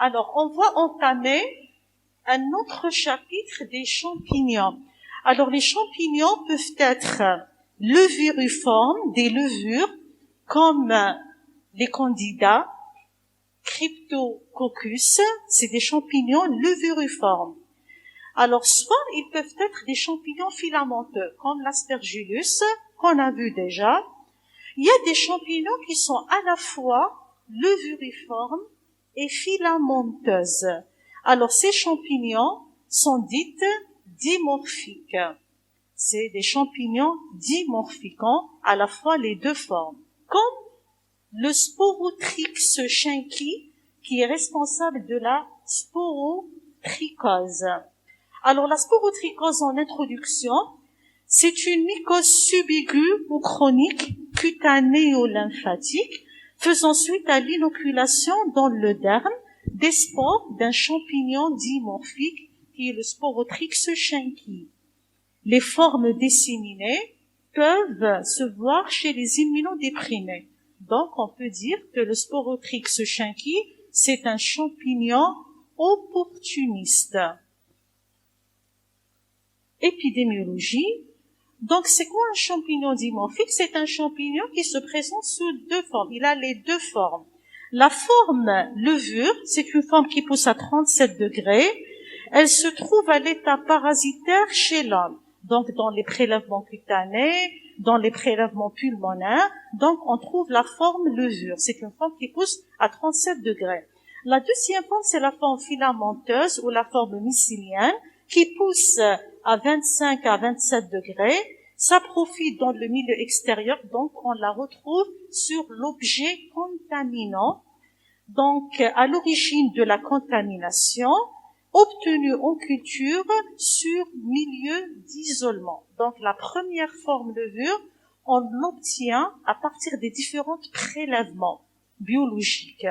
Alors, on va entamer un autre chapitre des champignons. Alors, les champignons peuvent être levuriformes, des levures, comme les candidats, Cryptococcus, c'est des champignons levuriformes. Alors, soit ils peuvent être des champignons filamenteux, comme l'aspergillus, qu'on a vu déjà. Il y a des champignons qui sont à la fois levuriformes et filamenteuses. Alors, ces champignons sont dits dimorphiques. C'est des champignons dimorphiques, à la fois les deux formes. Comme le Sporotrix schenki, qui est responsable de la sporotrichose. Alors, la sporotrichose, en introduction, c'est une mycose subaiguë ou chronique cutanéo-lymphatique faisant suite à l'inoculation dans le derme des spores d'un champignon dimorphique qui est le Sporotrix schenki. Les formes disséminées peuvent se voir chez les immunodéprimés. Donc, on peut dire que le Sporotrix schenki, c'est un champignon opportuniste. Épidémiologie. Donc, c'est quoi un champignon dimorphique? C'est un champignon qui se présente sous deux formes. Il a les deux formes. La forme levure, c'est une forme qui pousse à 37 degrés. Elle se trouve à l'état parasitaire chez l'homme. Donc, dans les prélèvements cutanés, dans les prélèvements pulmonaires. Donc, on trouve la forme levure. C'est une forme qui pousse à 37 degrés. La deuxième forme, c'est la forme filamenteuse ou la forme mycélienne qui pousse à 25 à 27 degrés. Ça profite dans le milieu extérieur, donc on la retrouve sur l'objet contaminant. Donc, à l'origine de la contamination, obtenue en culture sur milieu d'isolement. Donc, la première forme levure, on l'obtient à partir des différents prélèvements biologiques.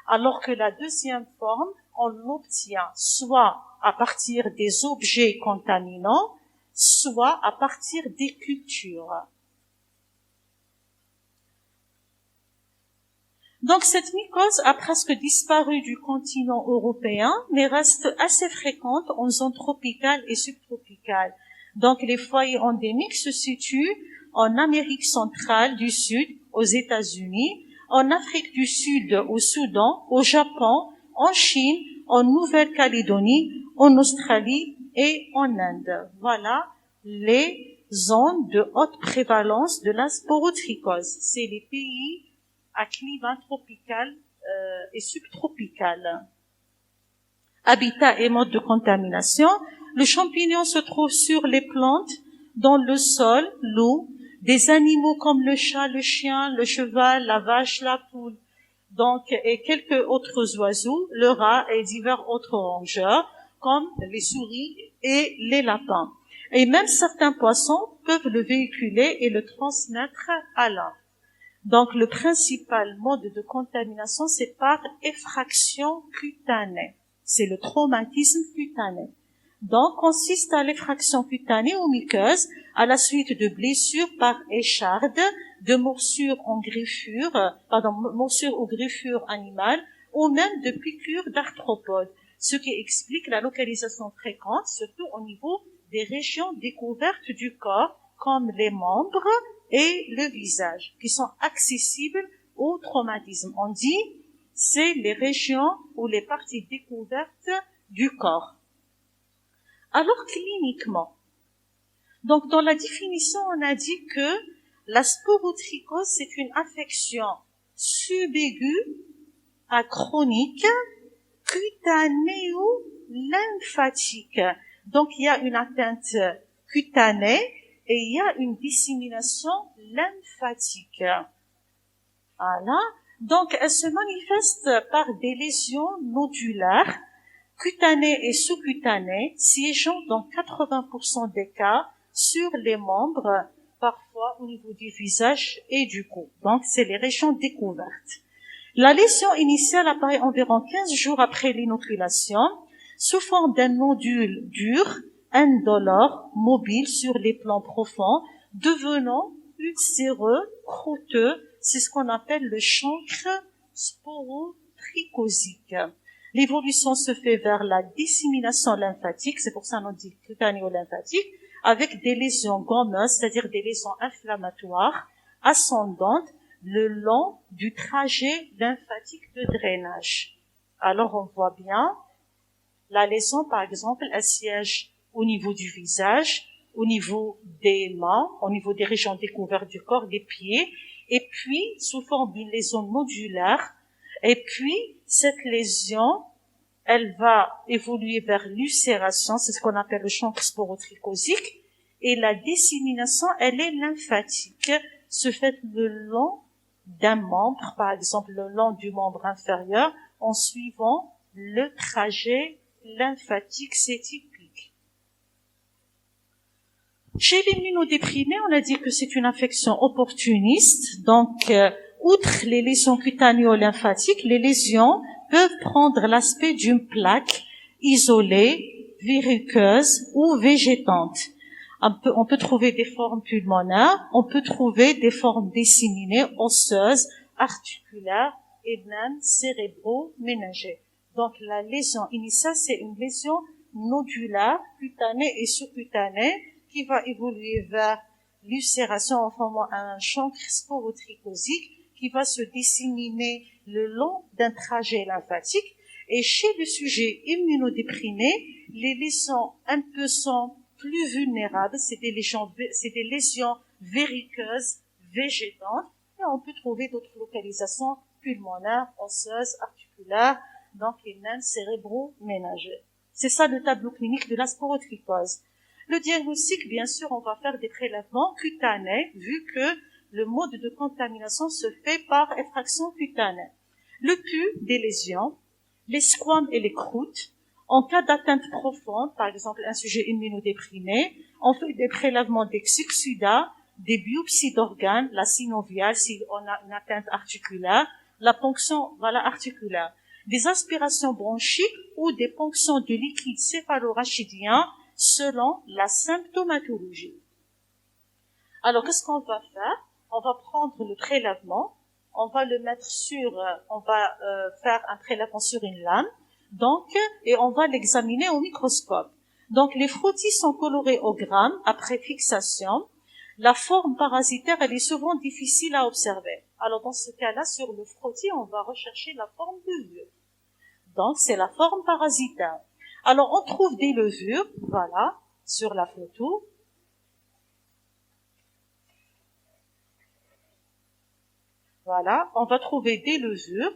Alors que la deuxième forme, on l'obtient soit à partir des objets contaminants, soit à partir des cultures. Donc cette mycose a presque disparu du continent européen, mais reste assez fréquente en zone tropicale et subtropicale. Donc les foyers endémiques se situent en Amérique centrale du Sud, aux États-Unis, en Afrique du Sud, au Soudan, au Japon, en Chine, en Nouvelle-Calédonie, en Australie et en Inde. Voilà les zones de haute prévalence de la sporotrichose. C'est les pays à climat tropical et subtropical. Habitat et mode de contamination. Le champignon se trouve sur les plantes, dans le sol, l'eau, des animaux comme le chat, le chien, le cheval, la vache, la poule, donc, et quelques autres oiseaux, le rat et divers autres rongeurs, comme les souris et les lapins. Et même certains poissons peuvent le véhiculer et le transmettre à l'homme. Donc, le principal mode de contamination, c'est par effraction cutanée. C'est le traumatisme cutané. Donc, consiste à l'effraction cutanée ou muqueuse à la suite de blessures par écharde, de morsures morsures ou griffures animales, ou même de piqûres d'arthropodes, ce qui explique la localisation fréquente, surtout au niveau des régions découvertes du corps, comme les membres et le visage, qui sont accessibles au traumatisme. On dit, c'est les régions ou les parties découvertes du corps. Alors, cliniquement, donc dans la définition, on a dit que la sporotrichose, c'est une affection subaiguë à chronique cutanéo-lymphatique. Donc, il y a une atteinte cutanée et il y a une dissémination lymphatique. Voilà. Donc, elle se manifeste par des lésions nodulaires, cutanées et sous-cutanées, siégeant dans 80% des cas sur les membres, parfois au niveau du visage et du cou. Donc, c'est les régions découvertes. La lésion initiale apparaît environ 15 jours après l'inoculation, sous forme d'un nodule dur, indolore, mobile sur les plans profonds, devenant ulcéreux, croûteux. C'est ce qu'on appelle le chancre sporotrichosique. L'évolution se fait vers la dissémination lymphatique, c'est pour ça qu'on dit cutaneo-lymphatique, avec des lésions gommeuses, c'est-à-dire des lésions inflammatoires ascendantes le long du trajet lymphatique de drainage. Alors on voit bien, la lésion par exemple, elle siège au niveau du visage, au niveau des mains, au niveau des régions découvertes du corps, des pieds, et puis sous forme d'une lésion nodulaire. Et puis cette lésion, elle va évoluer vers l'ulcération, c'est ce qu'on appelle le chancre sporotrichosique, et la dissémination, elle est lymphatique, se fait le long d'un membre, par exemple le long du membre inférieur, en suivant le trajet lymphatique, c'est typique. Chez l'immunodéprimé, on a dit que c'est une affection opportuniste, donc outre les lésions cutanéo-lymphatiques, les lésions peuvent prendre l'aspect d'une plaque isolée, verruqueuse ou végétante. On peut trouver des formes pulmonaires, on peut trouver des formes disséminées, osseuses, articulaires et même cérébro-méningées. Donc la lésion initiale, c'est une lésion nodulaire, cutanée et sous-cutanée, qui va évoluer vers l'ulcération en formant un chancre sporotrichosique qui va se disséminer le long d'un trajet lymphatique. Et chez le sujet immunodéprimé, les lésions un peu sont plus vulnérables, c'est des lésions verruqueuses, végétantes, et on peut trouver d'autres localisations pulmonaires, osseuses, articulaires, donc et même cérébro-méningées. C'est ça le tableau clinique de la sporotrichose. Le diagnostic, bien sûr, on va faire des prélèvements cutanés, vu que le mode de contamination se fait par effraction cutanée. Le pouls des lésions, les squames et les croûtes. En cas d'atteinte profonde, par exemple un sujet immunodéprimé, on fait des prélèvements des succida, des biopsies d'organes, la synoviale si on a une atteinte articulaire, la ponction articulaire, des aspirations bronchiques ou des ponctions de liquide céphalorachidien selon la symptomatologie. Alors, qu'est-ce qu'on va faire? On va prendre le prélèvement, on va le mettre faire un prélèvement sur une lame, donc, et on va l'examiner au microscope. Donc, les frottis sont colorés au gramme après fixation. La forme parasitaire, elle est souvent difficile à observer. Alors, dans ce cas-là, sur le frottis, on va rechercher la forme levure. Donc, c'est la forme parasitaire. Alors, on trouve des levures, voilà, sur la photo. Voilà, on va trouver des levures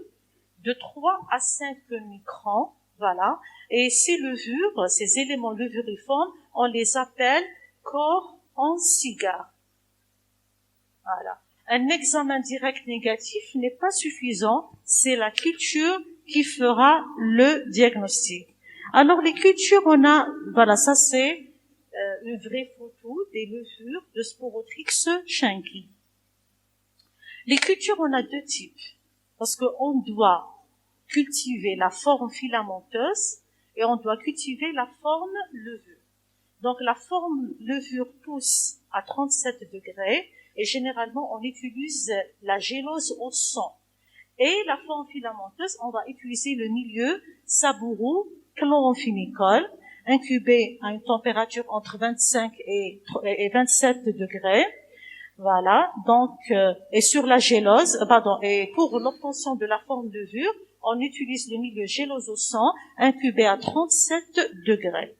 de 3 à 5 microns, voilà. Et ces levures, ces éléments levuriformes, on les appelle corps en cigare. Voilà. Un examen direct négatif n'est pas suffisant, c'est la culture qui fera le diagnostic. Alors les cultures, on a, voilà, ça c'est une vraie photo des levures de Sporotrix shanki. Les cultures, on a deux types, parce qu'on doit cultiver la forme filamenteuse et on doit cultiver la forme levure. Donc la forme levure pousse à 37 degrés et généralement on utilise la gélose au sang. Et la forme filamenteuse, on va utiliser le milieu sabourou chloramphénicol, incubé à une température entre 25 et 27 degrés. Voilà, donc, et sur la gélose, et pour l'obtention de la forme de levure, on utilise le milieu gélose au sang, incubé à 37 degrés.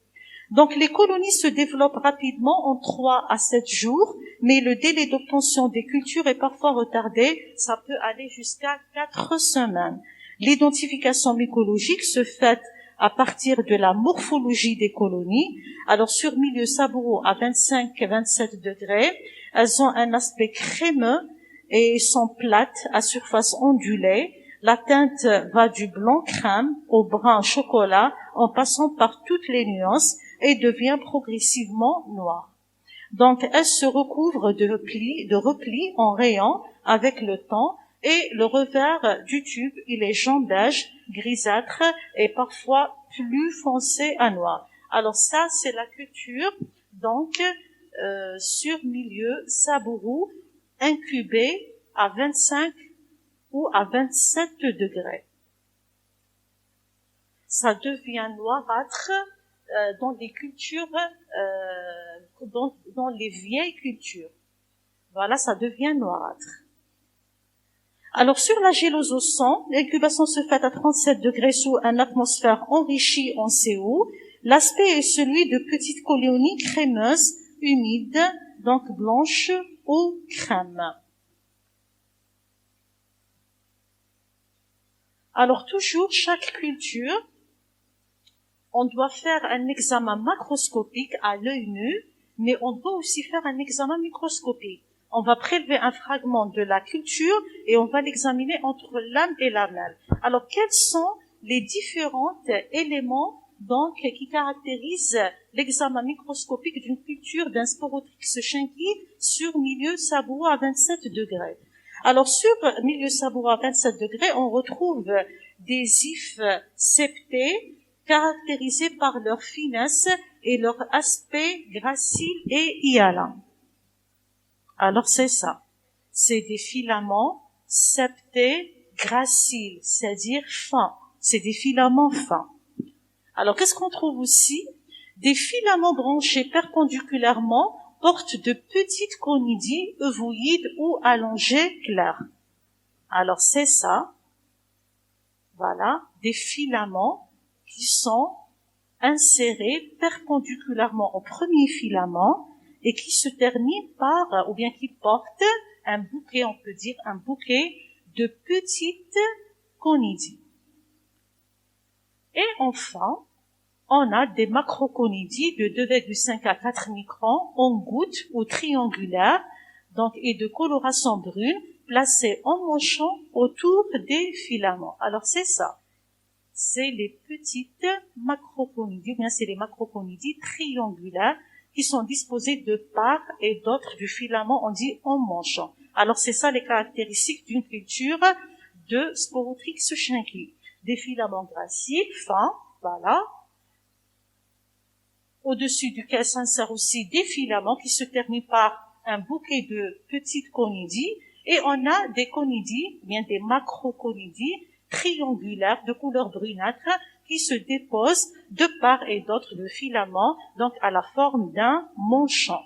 Donc, les colonies se développent rapidement en 3 à 7 jours, mais le délai d'obtention des cultures est parfois retardé, ça peut aller jusqu'à 4 semaines. L'identification mycologique se fait à partir de la morphologie des colonies. Alors, sur milieu saboureux à 25 et 27 degrés, elles ont un aspect crémeux et sont plates à surface ondulée. La teinte va du blanc crème au brun chocolat en passant par toutes les nuances et devient progressivement noire. Donc, elles se recouvrent de replis en rayons avec le temps et le revers du tube, il est jaune beige, grisâtre et parfois plus foncé à noir. Alors ça, c'est la culture, donc, sur milieu sabourou, incubé à 25 ou à 27 degrés. ça devient noirâtre dans les cultures, dans les vieilles cultures. Voilà, ça devient noirâtre. Alors, sur la gélose au sang, l'incubation se fait à 37 degrés sous une atmosphère enrichie en CO. L'aspect est celui de petites colonies crémeuses, humides, donc blanches ou crème. Alors, toujours, chaque culture, on doit faire un examen macroscopique à l'œil nu, mais on doit aussi faire un examen microscopique. On va prélever un fragment de la culture et on va l'examiner entre l'âme et la mêle. Alors, quels sont les différents éléments donc qui caractérisent l'examen microscopique d'une culture d'un Sporotrix shinki sur milieu savoureux à 27 degrés? Alors, sur milieu savoureux à 27 degrés, on retrouve des ifs septés caractérisés par leur finesse et leur aspect gracile et hyalin. Alors c'est ça, c'est des filaments septés graciles, c'est-à-dire fins, c'est des filaments fins. Alors qu'est-ce qu'on trouve aussi? Des filaments branchés perpendiculairement portent de petites conidies ovoïdes ou allongées claires. Alors c'est ça, voilà, des filaments qui sont insérés perpendiculairement au premier filament et qui se termine par, ou bien qui porte un bouquet, on peut dire un bouquet de petites conidies. Et enfin, on a des macroconidies de 2,5 à 4 microns en gouttes ou triangulaires, donc, et de coloration brune, placées en manchon autour des filaments. Alors c'est ça. C'est les petites macroconidies, ou bien c'est les macroconidies triangulaires qui sont disposées de part et d'autre du filament, on dit en manchon. Alors c'est ça les caractéristiques d'une culture de Sporotrix shinki. Des filaments graciles, fins, voilà. Au-dessus duquel s'insèrent aussi des filaments qui se terminent par un bouquet de petites conidies. Et on a des conidies, bien des macroconidies triangulaires de couleur brunâtre qui se déposent de part et d'autre de filaments, donc à la forme d'un manchon.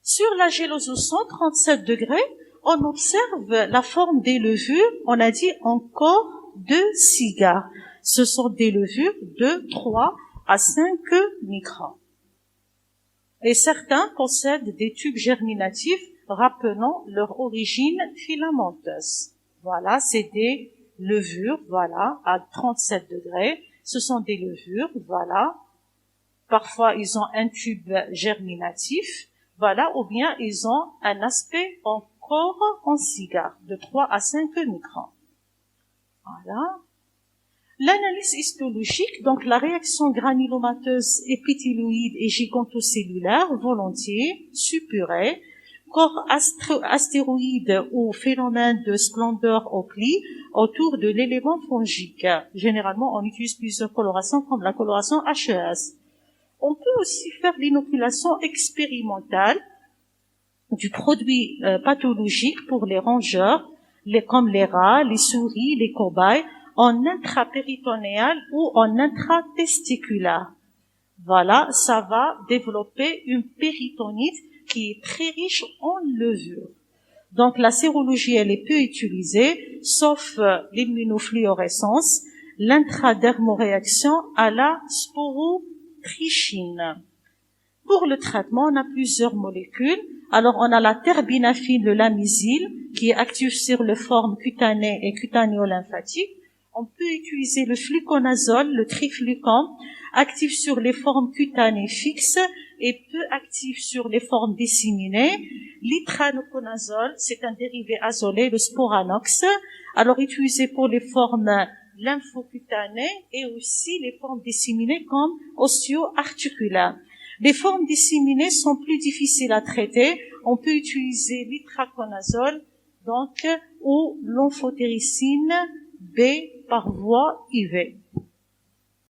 Sur la gélose au sang, 37 degrés, on observe la forme des levures, on a dit encore de cigares. Ce sont des levures de 3 à 5 microns. Et certains possèdent des tubes germinatifs rappelant leur origine filamenteuse. Voilà, c'est des levures, voilà, à 37 degrés. Ce sont des levures, voilà. Parfois, ils ont un tube germinatif, voilà, ou bien ils ont un aspect encore en cigare, de 3 à 5 microns. Voilà. L'analyse histologique, donc la réaction granulomateuse épithéloïde et gigantocellulaire, volontiers, suppurée, corps astéroïde ou phénomène de splendeur au pli autour de l'élément fongique. Généralement, on utilise plusieurs colorations comme la coloration HES. On peut aussi faire l'inoculation expérimentale du produit pathologique pour les rongeurs, comme les rats, les souris, les cobayes, en intrapéritonéal ou en intratesticulaire. Voilà, ça va développer une péritonite qui est très riche en levure. Donc la sérologie, elle est peu utilisée, sauf l'immunofluorescence, l'intradermoréaction à la sporotrichine. Pour le traitement, on a plusieurs molécules. Alors on a la terbinafine, le lamizile, qui est actif sur les formes cutanées et cutanéo-lymphatiques. On peut utiliser le fluconazole, le triflucan, actif sur les formes cutanées fixes et peu actif sur les formes disséminées. L'itranoconazole, c'est un dérivé azolé, le sporanox, alors utilisé pour les formes lymphocutanées et aussi les formes disséminées comme osseo-articulaires. Les formes disséminées sont plus difficiles à traiter. On peut utiliser l'itraconazole, donc, ou l'amphotéricine B par voie IV.